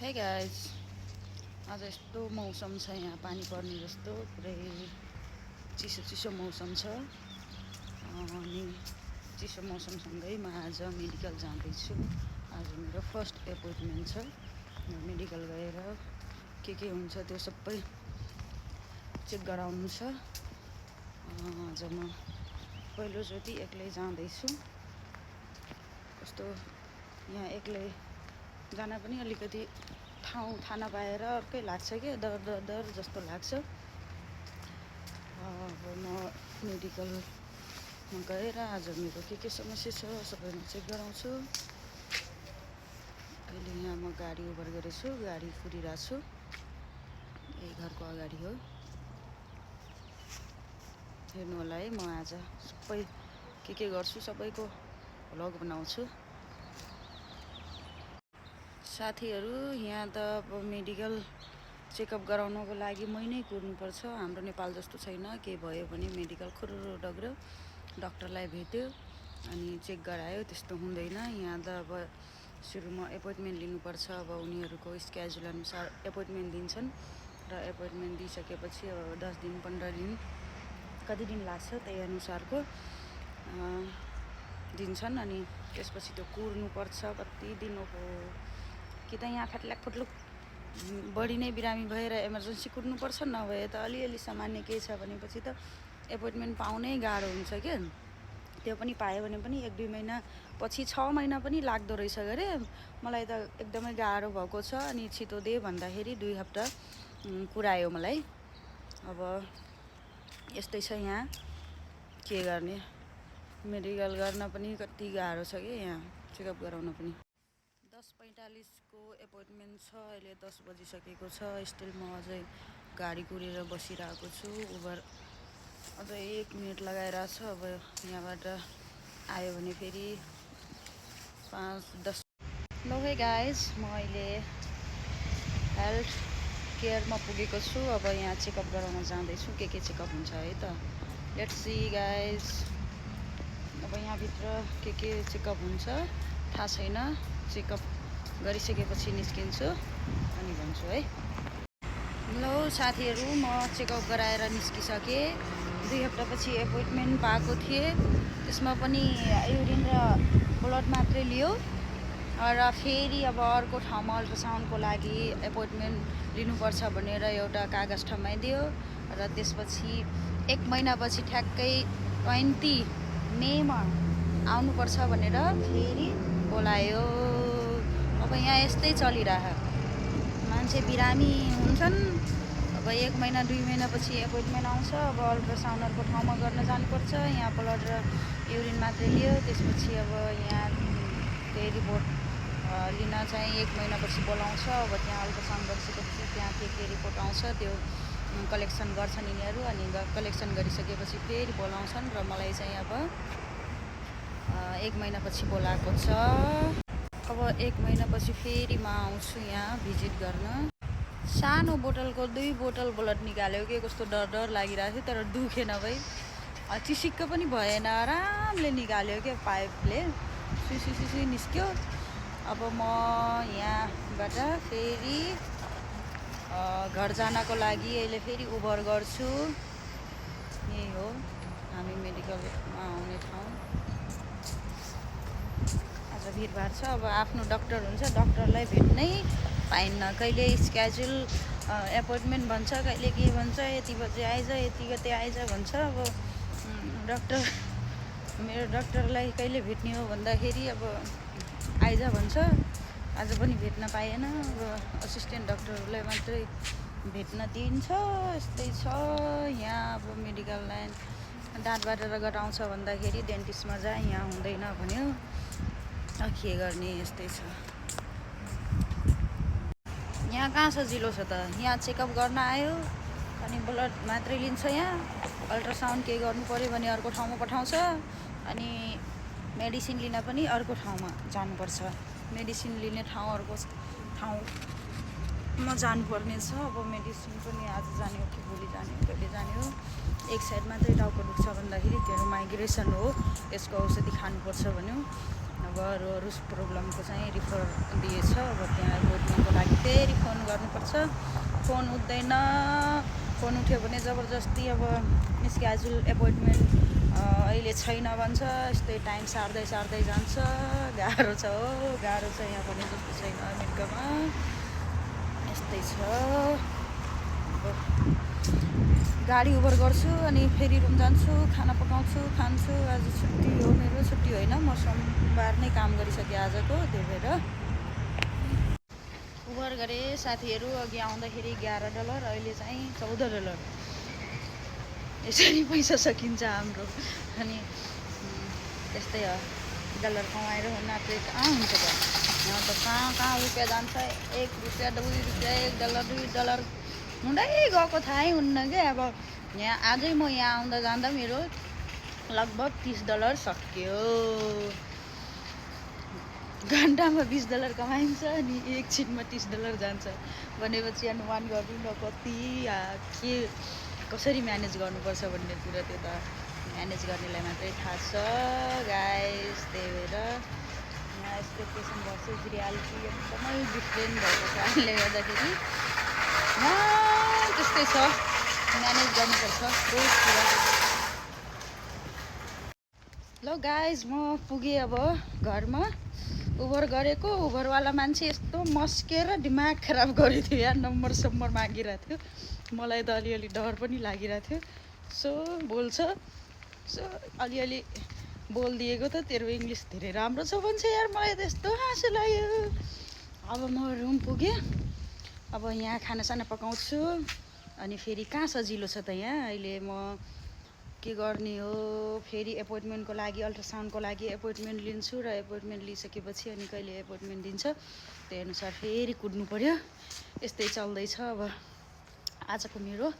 Hey guys, आज यस्तो मौसम छ यहाँ पानी पर्ने जस्तो पुरै चिसो चिसो मौसम छ। अनि चिसो मौसमसँगै म आज मेडिकल जाँदैछु। आज मेरो फर्स्ट एपोइन्टमेन्ट छ। मेडिकल गएर के हुन्छ त्यो सबै चेक गराउनु छ। आज म पहिलोचोटि एक्लै जाँदैछु। कस्तो यहाँ एक्लै जान पनि अलिकति ठाउँ थाहा नपाएर अर्कै लाग्छ क्या, डर जस्तो लाग्छ। अब म मेडिकलमा गएर आज मेरो के समस्या छ सबैमा चेक गराउँछु। अहिले यहाँ म गाडी ओभर गरेछु, गाडी कुरिरहेको छु। यही घरको अगाडि हो। हेर्नु होला है, म आज सबै के गर्छु सबैको भ्लग बनाउँछु। साथीहरू, यहाँ त अब मेडिकल चेकअप गराउनको लागि मै नै कुर्नुपर्छ। हाम्रो नेपाल जस्तो छैन, के भयो भने मेडिकल खुरुरु डग्रो डक्टरलाई भेट्यो अनि चेक गरायो, त्यस्तो हुँदैन। यहाँ त अब सुरुमा एपोइन्टमेन्ट लिनुपर्छ। अब उनीहरूको स्केड्युल अनुसार एपोइन्टमेन्ट दिन्छन् र एपोइन्टमेन्ट दिइसकेपछि अब 10 दिन 15 दिन कति दिन लाग्छ त्यही अनुसारको दिन्छन्। अनि त्यसपछि त्यो कुर्नुपर्छ कति दिन हो कि त यहाँ फुट्लुक बढी नै बिरामी भएर इमर्जेन्सी कुर्नुपर्छ, नभए त अलिअलि सामान्य केही छ भनेपछि त एपोइन्टमेन्ट पाउनै गाह्रो हुन्छ क्या। त्यो पनि पायो भने पनि 1-2 महिना पछि 6 महिना पनि लाग्दो रहेछ गरे। मलाई त एकदमै गाह्रो भएको छ। अनि छिटो दे भन्दाखेरि 2 हप्ता कुरायो मलाई। अब यस्तै छ यहाँ, के गर्ने। मेडिकल गर्न पनि कति गाह्रो छ क्या, यहाँ चेकअप गराउन पनि। 10:45 को एपोइन्टमेन्ट छ। अहिले 10 बजिसकेको छ। स्टिल म अझै गाडी कुरेर बसिरहेको छु। उबर अझै 1 मिनट लगाइरहेको छ। अब यहाँबाट आयो भने फेरि 5-10। ल है गाइज, म अहिले हेल्थ केयरमा पुगेको छु। अब यहाँ चेकअप गराउन जाँदैछु। के चेकअप हुन्छ है त, लेट्स सी गाइज। अब यहाँभित्र के चेकअप हुन्छ थाहा छैन। चेकअप गरिसकेपछि निस्किन्छु अनि भन्छु है। ल साथीहरू, म चेकअप गराएर निस्किसकेँ। 2 हप्तापछि एपोइन्टमेन्ट पाएको थिएँ। त्यसमा पनि युरिन र ब्लड मात्रै लियो र फेरि अब अर्को ठाउँमा अल्ट्रासाउन्डको लागि एपोइन्टमेन्ट लिनुपर्छ भनेर एउटा कागज थमाइदियो। र त्यसपछि 1 महिनापछि ठ्याक्कै 20 मेमा आउनुपर्छ भनेर फेरि बोलायो। अब यहाँ यस्तै चलिरह, मान्छे बिरामी हुन्छन्। अब 1 महिना 2 महिनापछि एपोइन्टमेन्ट आउँछ। अब अल्ट्रासाउन्डको ठाउँमा गर्न जानुपर्छ। यहाँ ब्लड र युरिन मात्रै लियो। त्यसपछि अब यहाँ त्यही रिपोर्ट लिन चाहिँ 1 महिनापछि बोलाउँछ। अब त्यहाँ अल्ट्रासाउन्ड गरिसकेपछि त्यहाँ के रिपोर्ट आउँछ त्यो कलेक्सन गर्छन् यिनीहरू। अनि कलेक्सन गरिसकेपछि फेरि बोलाउँछन् र मलाई चाहिँ अब 1 महिनापछि बोलाएको छ। अब 1 महिनापछि फेरि म आउँछु यहाँ भिजिट गर्न। सानो बोतलको 2 बोतल ब्लड निकाल्यो कि कस्तो डर लागिरहेको थियो, तर दुखेन भाइ। चिसिक्क पनि भएन, आरामले निकाल्यो क्या, पाइपले सुई निस्क्यो। अब म यहाँबाट फेरि घर जानको लागि अहिले फेरि उबर गर्छु। यही हो हामी मेडिकलमा आउने ठाउँ। आज भिडभाड छ। अब आफ्नो डक्टर हुन्छ, डक्टरलाई भेट्नै पाइन्न। कहिले स्केड्युल एपोइन्टमेन्ट भन्छ, कहिले के भन्छ, यति बजे आइज, यति गते आइज भन्छ। अब मेरो डक्टरलाई कहिले भेट्ने हो भन्दाखेरि अब आइज भन्छ। आज पनि भेट्न पाएन। अब असिस्टेन्ट डक्टरहरूलाई मात्रै भेट्न दिन्छ। यस्तै छ यहाँ। अब मेडिकल लाइन दाँतबाट रगत आउँछ भन्दाखेरि डेन्टिस्टमा जा, यहाँ हुँदैन भन्यो। के गर्ने, यस्तै छ। यहाँ कहाँ सजिलो छ त, यहाँ चेकअप गर्न आयो अनि ब्लड मात्रै लिन्छ। यहाँ अल्ट्रासाउन्ड के गर्नु पऱ्यो भने अर्को ठाउँमा पठाउँछ। अनि मेडिसिन लिन पनि अर्को ठाउँमा जानुपर्छ। मेडिसिन लिने ठाउँ अर्को ठाउँमा जानुपर्ने छ। अब मेडिसिन पनि आज जाने हो कि भोलि जाने हो, कहिले जाने हो। एक साइड मात्रै टाउको दुख्छ भन्दाखेरि त्यो माइग्रेसन हो, यसको औषधि खानुपर्छ भन्यो। अब अरू प्रब्लमको चाहिँ रिफर दिएछ। अब त्यहाँ एपोइन्टमेन्टको लागि गर्नुपर्छ। फोन उठ्दैन, फोन उठ्यो भने जबरजस्ती अब स्केड्युल एपोइन्टमेन्ट अहिले छैन भन्छ। यस्तै टाइम सार्दै जान्छ। गाह्रो छ हो, गाह्रो छ। यहाँ पनि जस्तो छैन अमेरिकामा, यस्तै छ। अब गाडी उबर गर्छु अनि फेरि रुम जान्छु, खाना पकाउँछु, खान्छु। आज छुट्टी हो मेरो, छुट्टी होइन, म सोमबार नै काम गरिसकेँ आजको, त्यही भएर उबर गरेँ साथीहरू। अघि आउँदाखेरि $11, अहिले चाहिँ $14। यसरी पैसा सकिन्छ हाम्रो। अनि त्यस्तै हो, डलर कमाएर हुन चाहिँ कहाँ हुन्छ त, यहाँ त कहाँ रुपियाँ जान्छ। $1, $2, $1, $2 हुँदै गएको थाहै हुन्न क्या। अब यहाँ आजै म यहाँ आउँदा जाँदा मेरो लगभग $30 सक्यो। घन्टामा $20 कमाइन्छ अनि एकछिनमा $30 जान्छ भनेपछि अनुमान गर्नु न कति के कसरी म्यानेज गर्नुपर्छ भन्ने कुरा। त्यो त म्यानेज गर्नेलाई मात्रै थाहा छ गाइस। त्यही भएर यहाँ एक्सपेक्टेसन भर्सेस रियालिटी एकदमै डिफ्रेन्ट भएको कारणले गर्दाखेरि त्यस्तै छ, म्यानेज गर्नुपर्छ बहुत कुरा। ल गाइज म पुगेँ अब घरमा। उबर गरेको उबरवाला मान्छे यस्तो मस्केर दिमाग खराब गरेको थियो यार। नम्बर मागिरहेको थियो। मलाई त अलिअलि डर पनि लागिरहेको थियो। सो बोल्छ, सो अलिअलि बोलिदिएको त तेरो इङ्ग्लिस धेरै राम्रो छ भन्छ यार। मलाई त यस्तो हाँसो लाग्यो। अब म रुम पुगेँ। अब यहाँ खानासाना पकाउँछु अनि फेरि कहाँ सजिलो छ त यहाँ। अहिले म के गर्ने हो, फेरि एपोइन्टमेन्टको लागि, अल्ट्रासाउन्डको लागि एपोइन्टमेन्ट लिन्छु र एपोइन्टमेन्ट लिइसकेपछि अनि कहिले एपोइन्टमेन्ट दिन्छ त्यही अनुसार फेरि कुद्नु पऱ्यो। यस्तै चल्दैछ। अब आजको मेरो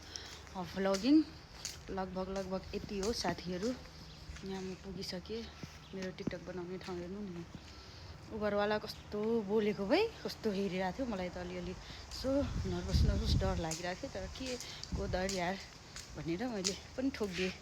भ्लगिङ लगभग यति हो साथीहरू। यहाँ म पुगिसकेँ। मेरो टिकटक बनाउने ठाउँ हेर्नु नि। उबरवाला कस्तो बोलेको भाइ, कस्तो हेरिरहेको थियो। मलाई त अलिअलि सो नर्भस डर लागिरहेको थियो। तर के को डर यार भनेर मैले पनि ठोकिदिएँ।